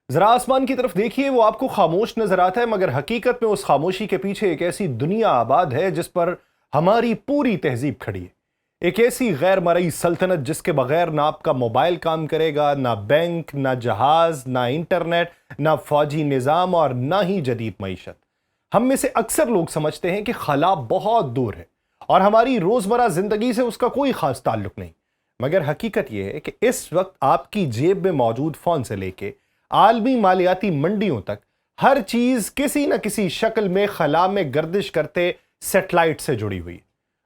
ذرا آسمان کی طرف دیکھیے، وہ آپ کو خاموش نظر آتا ہے، مگر حقیقت میں اس خاموشی کے پیچھے ایک ایسی دنیا آباد ہے جس پر ہماری پوری تہذیب کھڑی ہے۔ ایک ایسی غیر مرئی سلطنت جس کے بغیر نہ آپ کا موبائل کام کرے گا، نہ بینک، نہ جہاز، نہ انٹرنیٹ، نہ فوجی نظام اور نہ ہی جدید معیشت۔ ہم میں سے اکثر لوگ سمجھتے ہیں کہ خلا بہت دور ہے اور ہماری روزمرہ زندگی سے اس کا کوئی خاص تعلق نہیں، مگر حقیقت یہ ہے کہ اس وقت آپ کی جیب میں موجود فون سے لے کے عالمی مالیاتی منڈیوں تک ہر چیز کسی نہ کسی شکل میں خلا میں گردش کرتے سیٹلائٹ سے جڑی ہوئی۔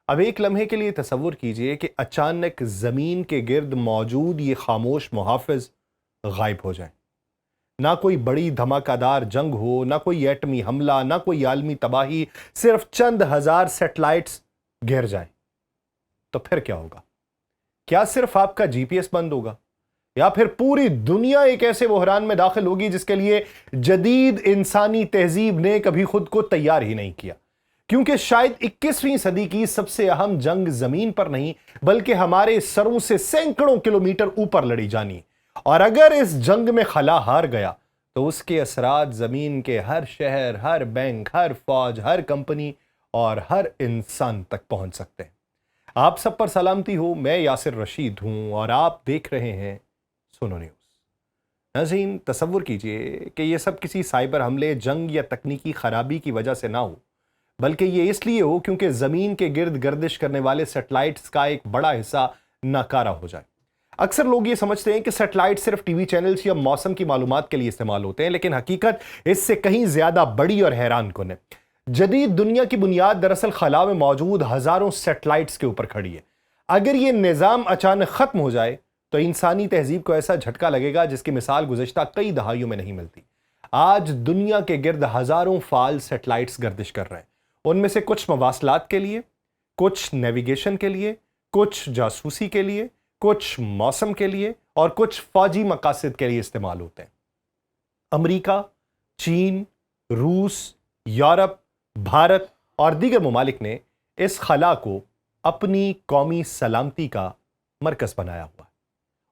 اب ایک لمحے کے لیے تصور کیجئے کہ اچانک زمین کے گرد موجود یہ خاموش محافظ غائب ہو جائیں۔ نہ کوئی بڑی دھماکہ دار جنگ ہو، نہ کوئی ایٹمی حملہ، نہ کوئی عالمی تباہی، صرف چند ہزار سیٹلائٹس گر جائیں تو پھر کیا ہوگا؟ کیا صرف آپ کا جی پی ایس بند ہوگا، یا پھر پوری دنیا ایک ایسے بحران میں داخل ہوگی جس کے لیے جدید انسانی تہذیب نے کبھی خود کو تیار ہی نہیں کیا؟ کیونکہ شاید 21ویں صدی کی سب سے اہم جنگ زمین پر نہیں بلکہ ہمارے سروں سے سینکڑوں کلومیٹر اوپر لڑی جانی، اور اگر اس جنگ میں خلا ہار گیا تو اس کے اثرات زمین کے ہر شہر، ہر بینک، ہر فوج، ہر کمپنی اور ہر انسان تک پہنچ سکتے ہیں۔ آپ سب پر سلامتی ہو، میں یاسر رشید ہوں اور آپ دیکھ رہے ہیں سنو نیوز۔ ناظرین، تصور کیجئے کہ یہ سب کسی سائبر حملے، جنگ یا تکنیکی خرابی کی وجہ سے نہ ہو، بلکہ یہ اس لیے ہو کیونکہ زمین کے گرد گردش کرنے والے سیٹلائٹس کا ایک بڑا حصہ ناکارہ ہو جائے۔ اکثر لوگ یہ سمجھتے ہیں کہ سیٹلائٹ صرف ٹی وی چینلز یا موسم کی معلومات کے لیے استعمال ہوتے ہیں، لیکن حقیقت اس سے کہیں زیادہ بڑی اور حیران کن ہے۔ جدید دنیا کی بنیاد دراصل خلا میں موجود ہزاروں سیٹلائٹس کے اوپر کھڑی ہے۔ اگر یہ نظام اچانک ختم ہو جائے تو انسانی تہذیب کو ایسا جھٹکا لگے گا جس کی مثال گزشتہ کئی دہائیوں میں نہیں ملتی۔ آج دنیا کے گرد ہزاروں فعال سیٹلائٹس گردش کر رہے ہیں، ان میں سے کچھ مواصلات کے لیے، کچھ نیویگیشن کے لیے، کچھ جاسوسی کے لیے، کچھ موسم کے لیے اور کچھ فوجی مقاصد کے لیے استعمال ہوتے ہیں۔ امریکہ، چین، روس، یورپ، بھارت اور دیگر ممالک نے اس خلا کو اپنی قومی سلامتی کا مرکز بنایا ہوا ہے،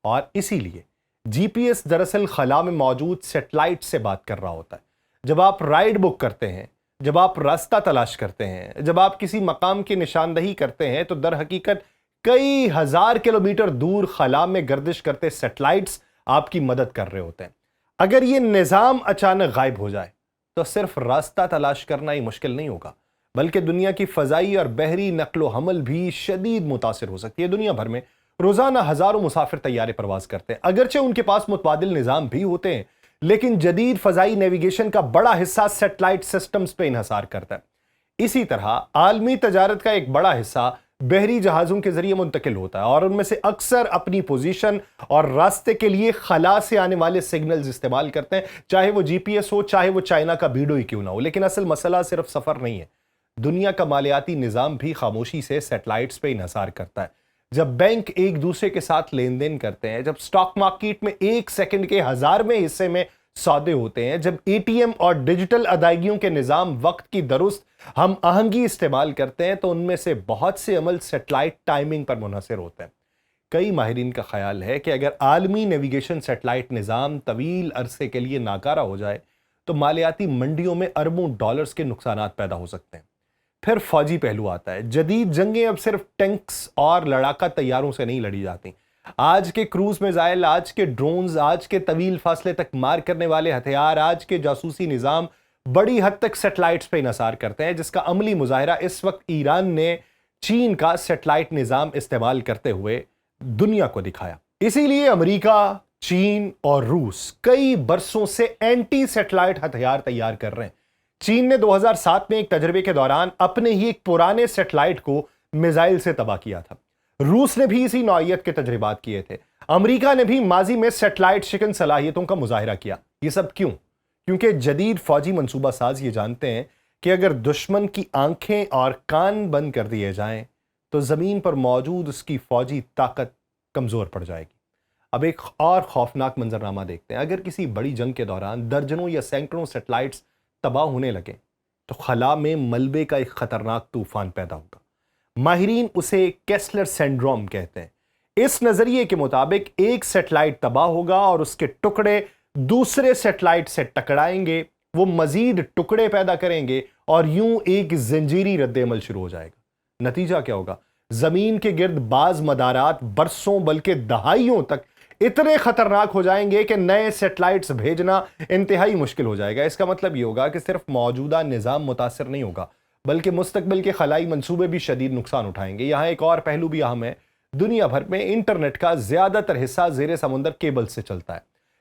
اور اسی لیے جی پی ایس دراصل خلا میں موجود سیٹلائٹ سے بات کر رہا ہوتا ہے۔ جب آپ رائڈ بک کرتے ہیں، جب آپ راستہ تلاش کرتے ہیں، جب آپ کسی مقام کی نشاندہی کرتے ہیں، تو در حقیقت کئی ہزار کلومیٹر دور خلا میں گردش کرتے سیٹلائٹس آپ کی مدد کر رہے ہوتے ہیں۔ اگر یہ نظام اچانک غائب ہو جائے تو صرف راستہ تلاش کرنا ہی مشکل نہیں ہوگا، بلکہ دنیا کی فضائی اور بحری نقل و حمل بھی شدید متاثر ہو سکتی ہے۔ دنیا بھر میں روزانہ ہزاروں مسافر طیارے پرواز کرتے ہیں، اگرچہ ان کے پاس متبادل نظام بھی ہوتے ہیں، لیکن جدید فضائی نیویگیشن کا بڑا حصہ سیٹلائٹ سسٹمز پہ انحصار کرتا ہے۔ اسی طرح عالمی تجارت کا ایک بڑا حصہ بحری جہازوں کے ذریعے منتقل ہوتا ہے، اور ان میں سے اکثر اپنی پوزیشن اور راستے کے لیے خلا سے آنے والے سگنلز استعمال کرتے ہیں، چاہے وہ جی پی ایس ہو، چاہے وہ چائنا کا بیڈو ہی کیوں نہ ہو۔ لیکن اصل مسئلہ صرف سفر نہیں ہے، دنیا کا مالیاتی نظام بھی خاموشی سے سیٹلائٹس پہ انحصار کرتا ہے۔ جب بینک ایک دوسرے کے ساتھ لین دین کرتے ہیں، جب سٹاک مارکیٹ میں ایک سیکنڈ کے 1000ویں حصے میں سودے ہوتے ہیں، جب اے ٹی ایم اور ڈیجیٹل ادائیگیوں کے نظام وقت کی درست ہم آہنگی استعمال کرتے ہیں، تو ان میں سے بہت سے عمل سیٹلائٹ ٹائمنگ پر منحصر ہوتے ہیں۔ کئی ماہرین کا خیال ہے کہ اگر عالمی نیویگیشن سیٹلائٹ نظام طویل عرصے کے لیے ناکارہ ہو جائے تو مالیاتی منڈیوں میں اربوں ڈالرز کے نقصانات پیدا ہو سکتے ہیں۔ پھر فوجی پہلو آتا ہے۔ جدید جنگیں اب صرف ٹینکس اور لڑاکا طیاروں سے نہیں لڑی جاتی۔ آج کے کروز میزائل، آج کے ڈرونز، آج کے طویل فاصلے تک مار کرنے والے ہتھیار، آج کے جاسوسی نظام بڑی حد تک سیٹلائٹس پہ انحصار کرتے ہیں، جس کا عملی مظاہرہ اس وقت ایران نے چین کا سیٹلائٹ نظام استعمال کرتے ہوئے دنیا کو دکھایا۔ اسی لیے امریکہ، چین اور روس کئی برسوں سے اینٹی سیٹلائٹ ہتھیار تیار کر رہے ہیں۔ چین نے 2007 میں ایک تجربے کے دوران اپنے ہی ایک پرانے سیٹلائٹ کو میزائل سے تباہ کیا تھا۔ روس نے بھی اسی نوعیت کے تجربات کیے تھے۔ امریکہ نے بھی ماضی میں سیٹلائٹ شکن صلاحیتوں کا مظاہرہ کیا۔ یہ سب کیوں؟ کیونکہ جدید فوجی منصوبہ ساز یہ جانتے ہیں کہ اگر دشمن کی آنکھیں اور کان بند کر دیے جائیں تو زمین پر موجود اس کی فوجی طاقت کمزور پڑ جائے گی۔ اب ایک اور خوفناک منظرنامہ دیکھتے ہیں۔ اگر کسی بڑی جنگ کے دوران درجنوں یا سینکڑوں سیٹلائٹس تباہ ہونے لگے تو خلا میں ملبے کا ایک خطرناک طوفان پیدا ہوگا۔ ماہرین اسے کیسلر سینڈروم کہتے ہیں۔ اس نظریے کے مطابق ایک سیٹلائٹ تباہ ہوگا اور اس کے ٹکڑے دوسرے سیٹلائٹ سے ٹکرائیں گے، وہ مزید ٹکڑے پیدا کریں گے اور یوں ایک زنجیری رد عمل شروع ہو جائے گا۔ نتیجہ کیا ہوگا؟ زمین کے گرد بعض مدارات برسوں بلکہ دہائیوں تک اتنے خطرناک ہو جائیں گے کہ نئے سیٹلائٹس بھیجنا انتہائی مشکل ہو جائے گا۔ اس کا مطلب یہ ہوگا کہ صرف موجودہ نظام متاثر نہیں ہوگا بلکہ مستقبل کے خلائی منصوبے بھی شدید نقصان اٹھائیں گے۔ یہاں ایک اور پہلو بھی اہم ہے، دنیا بھر میں انٹرنیٹ کا زیادہ تر حصہ زیر سمندر کیبل سے چلتا ہے،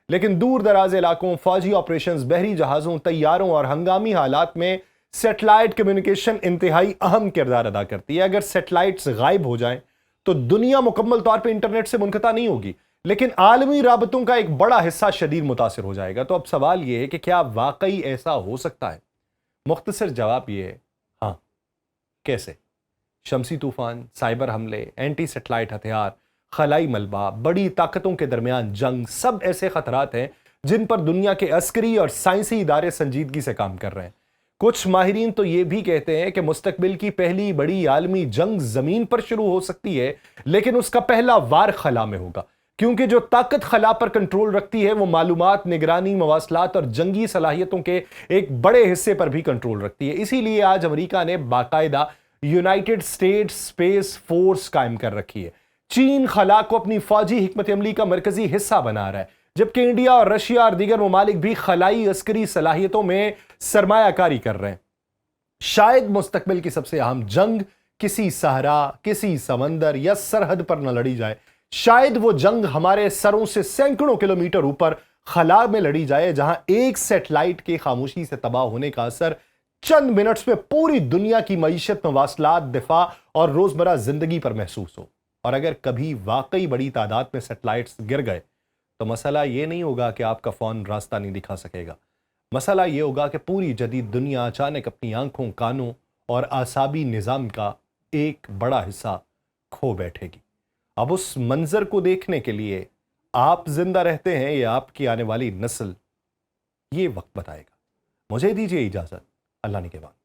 لیکن دور دراز علاقوں، فوجی آپریشنز، بحری جہازوں، طیاروں اور ہنگامی حالات میں سیٹلائٹ کمیونیکیشن انتہائی اہم کردار ادا کرتی ہے۔ اگر سیٹلائٹس غائب ہو جائیں تو دنیا مکمل طور پہ انٹرنیٹ سے منقطع نہیں ہوگی، لیکن عالمی رابطوں کا ایک بڑا حصہ شدید متاثر ہو جائے گا۔ تو اب سوال یہ ہے کہ کیا واقعی ایسا ہو سکتا ہے؟ مختصر جواب یہ ہے، ہاں۔ کیسے؟ شمسی طوفان، سائبر حملے، اینٹی سیٹلائٹ ہتھیار، خلائی ملبہ، بڑی طاقتوں کے درمیان جنگ، سب ایسے خطرات ہیں جن پر دنیا کے عسکری اور سائنسی ادارے سنجیدگی سے کام کر رہے ہیں۔ کچھ ماہرین تو یہ بھی کہتے ہیں کہ مستقبل کی پہلی بڑی عالمی جنگ زمین پر شروع ہو سکتی ہے، لیکن اس کا پہلا وار خلا میں ہوگا، کیونکہ جو طاقت خلا پر کنٹرول رکھتی ہے وہ معلومات، نگرانی، مواصلات اور جنگی صلاحیتوں کے ایک بڑے حصے پر بھی کنٹرول رکھتی ہے۔ اسی لیے آج امریکہ نے باقاعدہ یونائٹڈ اسٹیٹس اسپیس فورس قائم کر رکھی ہے۔ چین خلا کو اپنی فوجی حکمت عملی کا مرکزی حصہ بنا رہا ہے، جبکہ انڈیا اور رشیا اور دیگر ممالک بھی خلائی عسکری صلاحیتوں میں سرمایہ کاری کر رہے ہیں۔ شاید مستقبل کی سب سے اہم جنگ کسی صحرا، کسی سمندر یا سرحد پر نہ لڑی جائے، شاید وہ جنگ ہمارے سروں سے سینکڑوں کلومیٹر اوپر خلا میں لڑی جائے، جہاں ایک سیٹلائٹ کے خاموشی سے تباہ ہونے کا اثر چند منٹس میں پوری دنیا کی معیشت، مواصلات، دفاع اور روزمرہ زندگی پر محسوس ہو۔ اور اگر کبھی واقعی بڑی تعداد میں سیٹلائٹس گر گئے تو مسئلہ یہ نہیں ہوگا کہ آپ کا فون راستہ نہیں دکھا سکے گا، مسئلہ یہ ہوگا کہ پوری جدید دنیا اچانک اپنی آنکھوں، کانوں اور اعصابی نظام کا ایک بڑا حصہ کھو بیٹھے گی۔ اب اس منظر کو دیکھنے کے لیے آپ زندہ رہتے ہیں یا آپ کی آنے والی نسل، یہ وقت بتائے گا۔ مجھے دیجیے اجازت، اللہ نگہبان۔